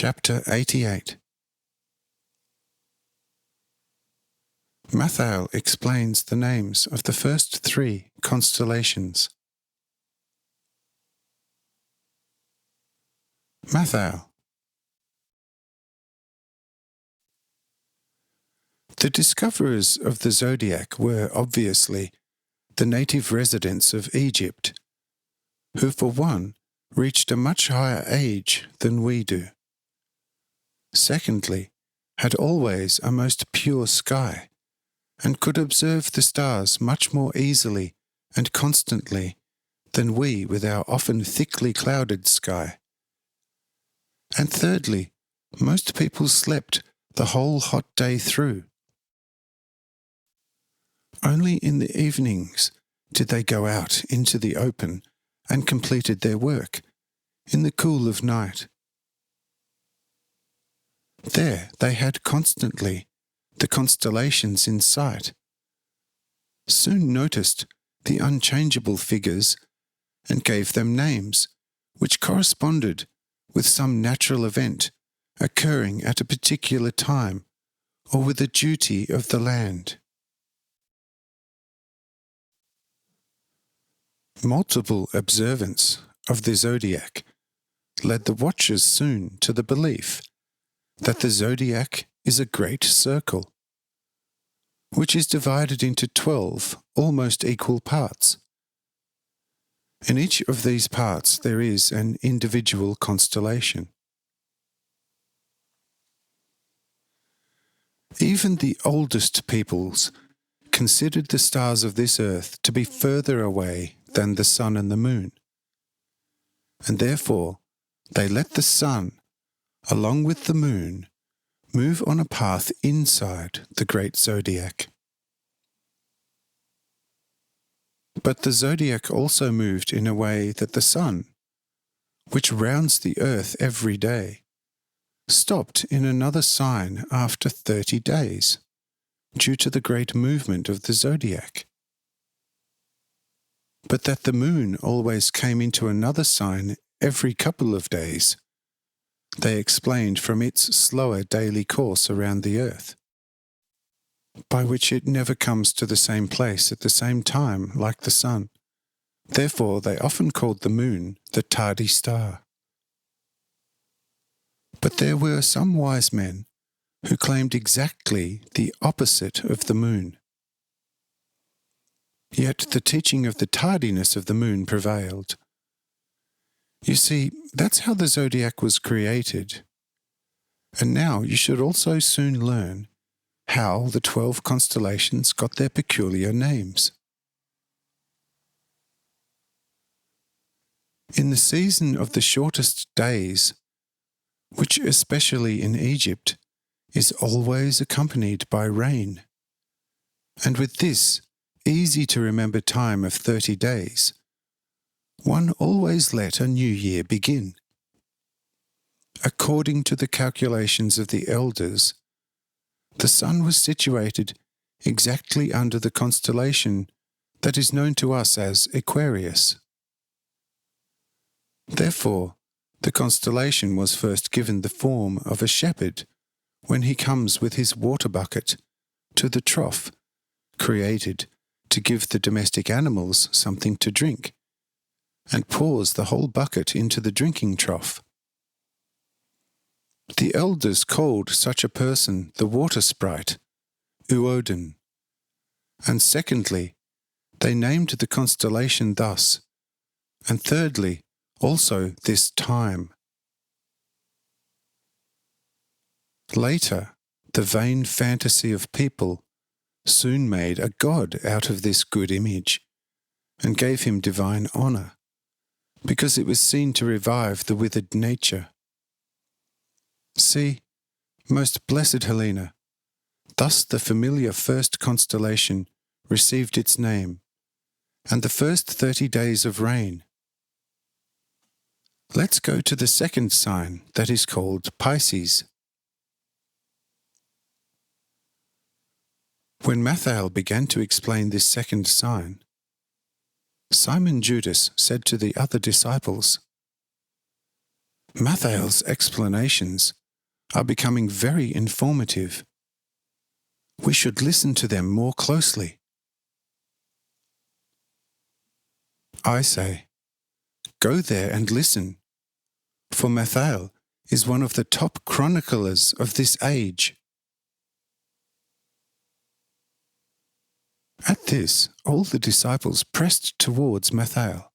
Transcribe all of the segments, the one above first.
Chapter 88. Mathael explains the names of the first three constellations. Mathael. The discoverers of the zodiac were, obviously, the native residents of Egypt, who for one reached a much higher age than we do. Secondly, had always a most pure sky, and could observe the stars much more easily and constantly than we with our often thickly clouded sky. And thirdly, most people slept the whole hot day through. Only in the evenings did they go out into the open and completed their work in the cool of night. There they had constantly the constellations in sight, soon noticed the unchangeable figures and gave them names which corresponded with some natural event occurring at a particular time or with a duty of the land. Multiple observance of the zodiac led the watchers soon to the belief that the zodiac is a great circle, which is divided into 12 almost equal parts. In each of these parts there is an individual constellation. Even the oldest peoples considered the stars of this earth to be further away than the sun and the moon, and therefore they let the sun, along with the moon, move on a path inside the great zodiac. But the zodiac also moved in a way that the sun, which rounds the earth every day, stopped in another sign after 30 days, due to the great movement of the zodiac. But that the moon always came into another sign every couple of days, they explained from its slower daily course around the earth, by which it never comes to the same place at the same time like the sun. Therefore they often called the moon the tardy star. But there were some wise men who claimed exactly the opposite of the moon. Yet the teaching of the tardiness of the moon prevailed. You see, that's how the zodiac was created. And now you should also soon learn how the 12 constellations got their peculiar names. In the season of the shortest days, which especially in Egypt is always accompanied by rain, and with this easy-to-remember time of 30 days, one always let a new year begin. According to the calculations of the elders, the sun was situated exactly under the constellation that is known to us as Aquarius. Therefore, the constellation was first given the form of a shepherd when he comes with his water bucket to the trough, created to give the domestic animals something to drink, and pours the whole bucket into the drinking trough. The elders called such a person the water sprite, Uodin, and secondly, they named the constellation thus, and thirdly, also this time. Later, the vain fantasy of people soon made a god out of this good image, and gave him divine honour, because it was seen to revive the withered nature. See, most blessed Helena, thus the familiar first constellation received its name, and the first 30 days of rain. Let's go to the second sign that is called Pisces. When Mathael began to explain this second sign, Simon Judas said to the other disciples, Mathael's explanations are becoming very informative. We should listen to them more closely. I say, go there and listen, for Mathael is one of the top chroniclers of this age. At this, all the disciples pressed towards Mathael,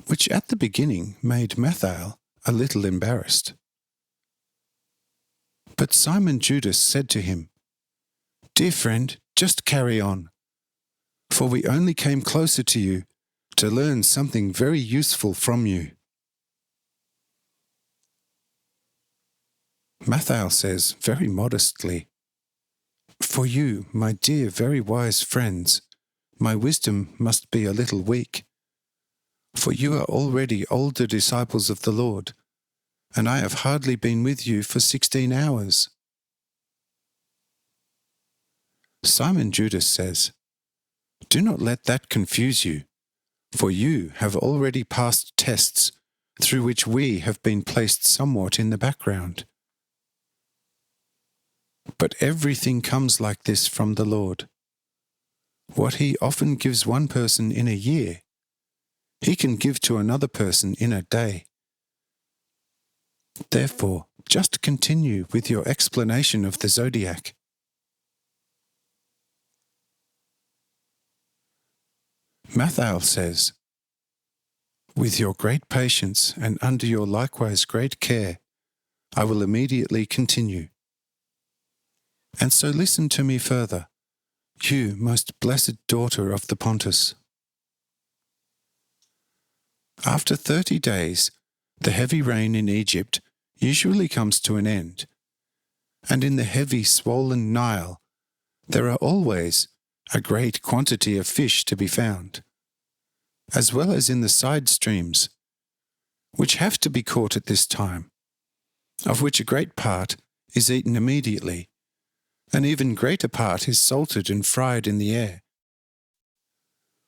which at the beginning made Mathael a little embarrassed. But Simon Judas said to him, "Dear friend, just carry on, for we only came closer to you to learn something very useful from you." Mathael says very modestly, "For you, my dear, very wise friends, my wisdom must be a little weak. For you are already older disciples of the Lord, and I have hardly been with you for 16 hours. Simon Judas says, "Do not let that confuse you, for you have already passed tests through which we have been placed somewhat in the background. But everything comes like this from the Lord. What He often gives one person in a year, He can give to another person in a day. Therefore, just continue with your explanation of the zodiac." Mathael says, "With your great patience and under your likewise great care, I will immediately continue. And so listen to me further, you most blessed daughter of the Pontus. After 30 days, the heavy rain in Egypt usually comes to an end, and in the heavy swollen Nile there are always a great quantity of fish to be found, as well as in the side streams, which have to be caught at this time, of which a great part is eaten immediately. An even greater part is salted and fried in the air,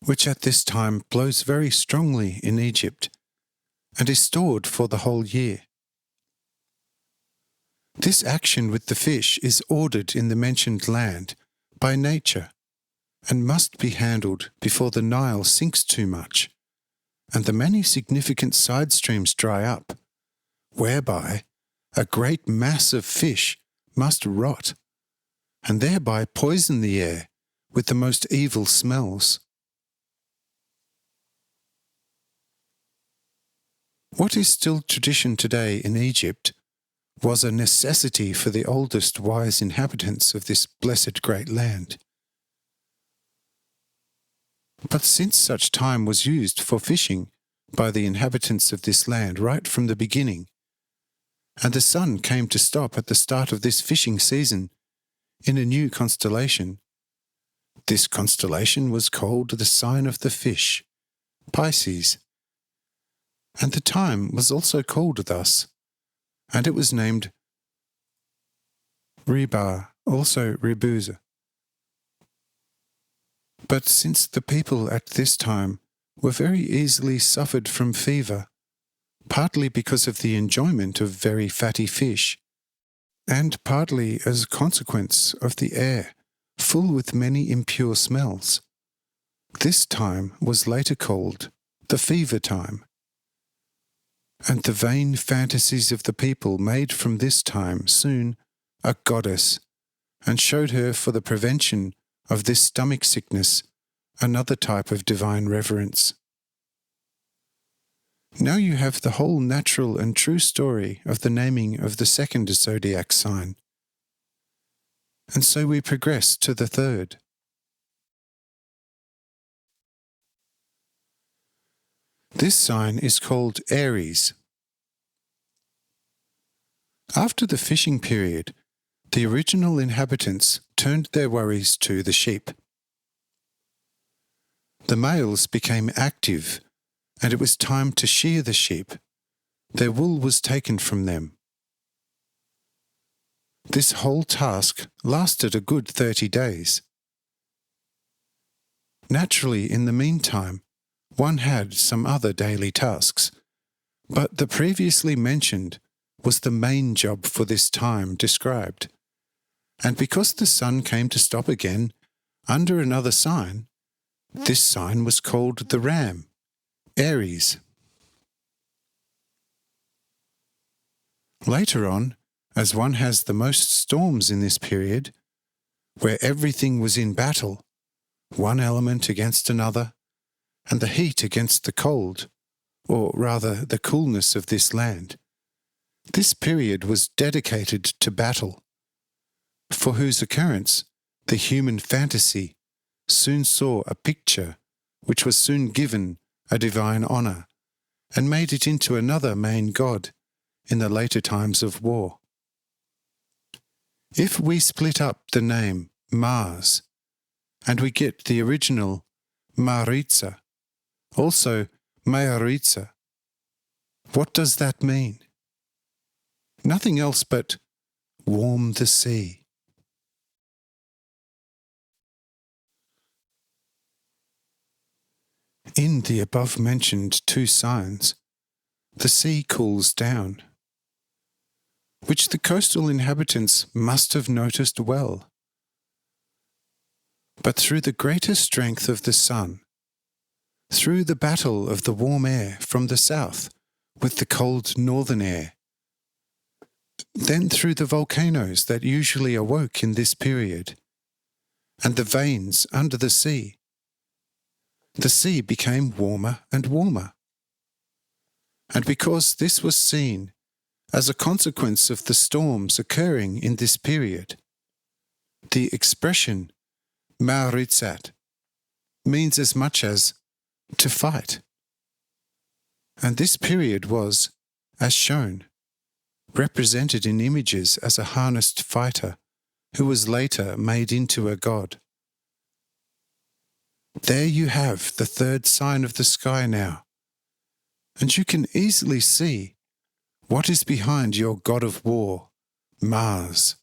which at this time blows very strongly in Egypt, and is stored for the whole year. This action with the fish is ordered in the mentioned land by nature, and must be handled before the Nile sinks too much, and the many significant side streams dry up, whereby a great mass of fish must rot, and thereby poison the air with the most evil smells. What is still tradition today in Egypt was a necessity for the oldest wise inhabitants of this blessed great land. But since such time was used for fishing by the inhabitants of this land right from the beginning, and the sun came to stop at the start of this fishing season in a new constellation, this constellation was called the sign of the fish, Pisces, and the time was also called thus, and it was named Rebar, also Rebuza. But since the people at this time were very easily suffered from fever, partly because of the enjoyment of very fatty fish, and partly as a consequence of the air full with many impure smells, this time was later called the fever time. And the vain fantasies of the people made from this time soon a goddess, and showed her for the prevention of this stomach sickness another type of divine reverence. Now you have the whole natural and true story of the naming of the second zodiac sign. And so we progress to the third. This sign is called Aries. After the fishing period, the original inhabitants turned their worries to the sheep. The males became active, and it was time to shear the sheep. Their wool was taken from them. This whole task lasted a good 30 days. Naturally, in the meantime, one had some other daily tasks, But the previously mentioned was the main job for this time described. And because the sun came to stop again under another sign, this sign was called the ram, Aries. Later on, as one has the most storms in this period, where everything was in battle, one element against another, and the heat against the cold, or rather the coolness of this land, this period was dedicated to battle, for whose occurrence the human fantasy soon saw a picture which was soon given a divine honour, and made it into another main god in the later times of war. If we split up the name Mars, and we get the original Maritza, also Majoritza, what does that mean? Nothing else but warm the sea. In the above-mentioned two signs, the sea cools down, which the coastal inhabitants must have noticed well. But through the greater strength of the sun, through the battle of the warm air from the south with the cold northern air, then through the volcanoes that usually awoke in this period, and the veins under the sea became warmer and warmer. And because this was seen as a consequence of the storms occurring in this period, the expression Mauritsat means as much as to fight. And this period was, as shown, represented in images as a harnessed fighter who was later made into a god. There you have the third sign of the sky now, and you can easily see what is behind your god of war, Mars.